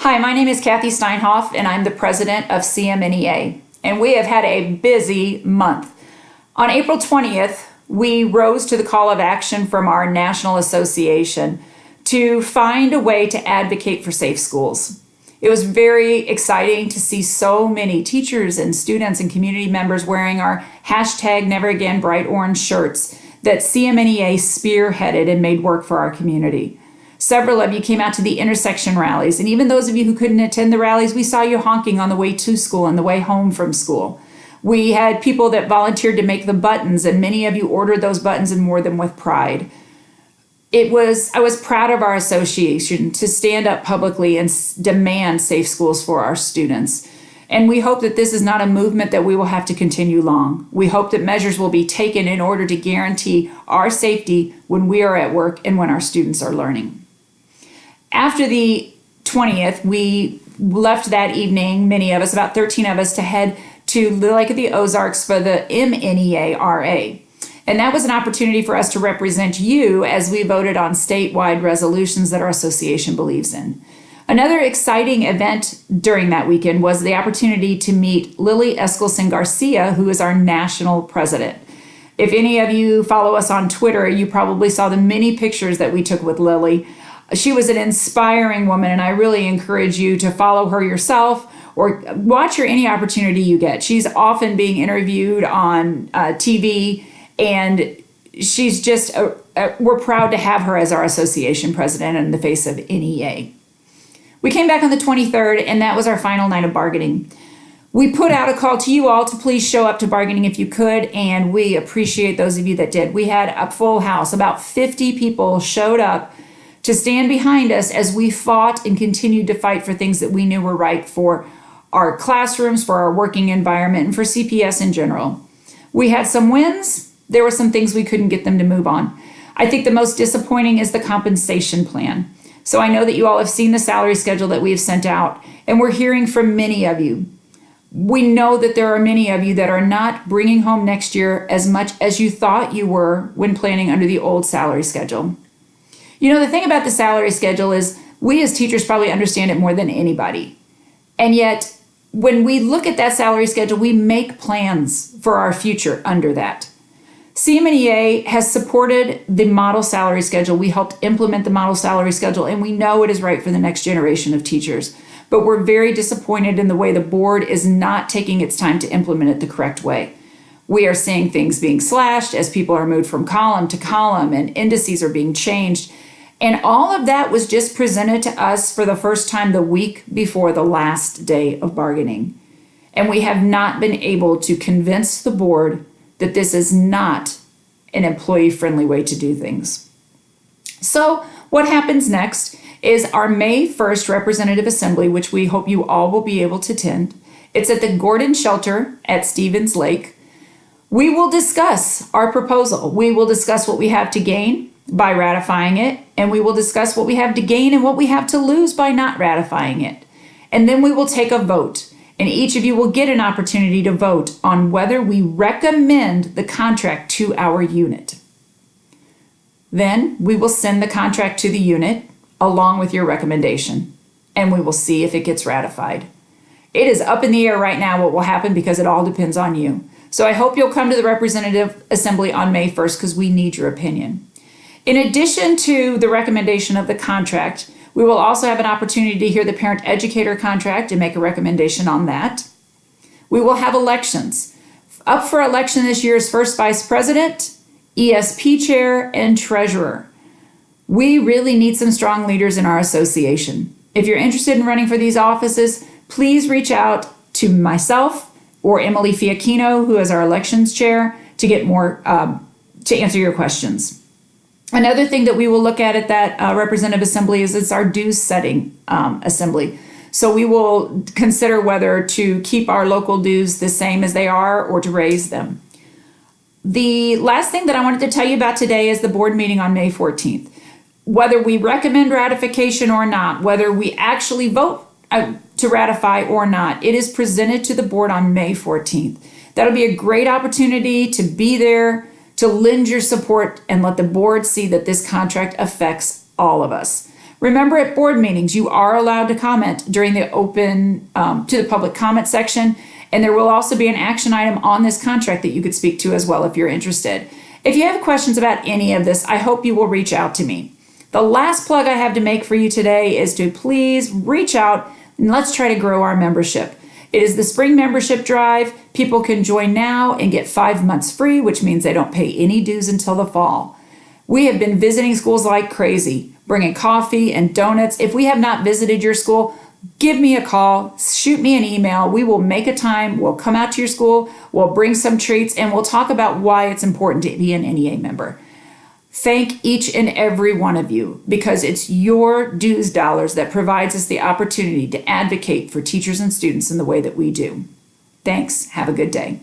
Hi, my name is Kathy Steinhoff, and I'm the president of CMNEA, and we have had a busy month. On April 20th, we rose to the call of action from our national association to find a way to advocate for safe schools. It was very exciting to see so many teachers and students and community members wearing our hashtag Never Again Bright Orange shirts that CMNEA spearheaded and made work for our community. Several of you came out to the intersection rallies, and even those of you who couldn't attend the rallies, we saw you honking on the way to school and the way home from school. We had people that volunteered to make the buttons, and many of you ordered those buttons and wore them with pride. I was proud of our association to stand up publicly and demand safe schools for our students. And we hope that this is not a movement that we will have to continue long. We hope that measures will be taken in order to guarantee our safety when we are at work and when our students are learning. After the 20th, we left that evening, many of us, about 13 of us, to head to the Lake of the Ozarks for the MNEA-RA. And that was an opportunity for us to represent you as we voted on statewide resolutions that our association believes in. Another exciting event during that weekend was the opportunity to meet Lily Eskelsen Garcia, who is our national president. If any of you follow us on Twitter, you probably saw the many pictures that we took with Lily. She was an inspiring woman, and I really encourage you to follow her yourself or watch her any opportunity you get. She's often being interviewed on TV, and she's just, we're proud to have her as our association president in the face of NEA. We came back on the 23rd, and that was our final night of bargaining. We put out a call to you all to please show up to bargaining if you could, and we appreciate those of you that did. We had a full house. About 50 people showed up to stand behind us as we fought and continued to fight for things that we knew were right for our classrooms, for our working environment, and for CPS in general. We had some wins. There were some things we couldn't get them to move on. I think the most disappointing is the compensation plan. So I know that you all have seen the salary schedule that we have sent out, and we're hearing from many of you. We know that there are many of you that are not bringing home next year as much as you thought you were when planning under the old salary schedule. You know, the thing about the salary schedule is we as teachers probably understand it more than anybody. And yet, when we look at that salary schedule, we make plans for our future under that. CMNEA has supported the model salary schedule. We helped implement the model salary schedule, and we know it is right for the next generation of teachers. But we're very disappointed in the way the board is not taking its time to implement it the correct way. We are seeing things being slashed as people are moved from column to column, and indices are being changed. And all of that was just presented to us for the first time the week before the last day of bargaining. And we have not been able to convince the board that this is not an employee-friendly way to do things. So what happens next is our May 1st Representative Assembly, which we hope you all will be able to attend. It's at the Gordon Shelter at Stevens Lake. We will discuss our proposal. We will discuss what we have to gain by ratifying it, and we will discuss what we have to gain and what we have to lose by not ratifying it. And then we will take a vote, and each of you will get an opportunity to vote on whether we recommend the contract to our unit. Then we will send the contract to the unit along with your recommendation, and we will see if it gets ratified. It is up in the air right now what will happen because it all depends on you. So I hope you'll come to the Representative Assembly on May 1st because we need your opinion. In addition to the recommendation of the contract, we will also have an opportunity to hear the parent-educator contract and make a recommendation on that. We will have elections. Up for election this year is first vice president, ESP chair, and treasurer. We really need some strong leaders in our association. If you're interested in running for these offices, please reach out to myself or Emily Fiacchino, who is our elections chair, to get more to answer your questions. Another thing that we will look at that Representative Assembly is it's our dues setting assembly. So we will consider whether to keep our local dues the same as they are or to raise them. The last thing that I wanted to tell you about today is the board meeting on May 14th. Whether we recommend ratification or not, whether we actually vote to ratify or not, it is presented to the board on May 14th. That'll be a great opportunity to be there, to lend your support and let the board see that this contract affects all of us. Remember, at board meetings, you are allowed to comment during the open to the public comment section, and there will also be an action item on this contract that you could speak to as well if you're interested. If you have questions about any of this, I hope you will reach out to me. The last plug I have to make for you today is to please reach out and let's try to grow our membership. It is the spring membership drive. People can join now and get 5 months free, which means they don't pay any dues until the fall. We have been visiting schools like crazy, bringing coffee and donuts. If we have not visited your school, give me a call, shoot me an email. We will make a time. We'll come out to your school. We'll bring some treats, and we'll talk about why it's important to be an NEA member. Thank each and every one of you, because it's your dues dollars that provides us the opportunity to advocate for teachers and students in the way that we do. Thanks. Have a good day.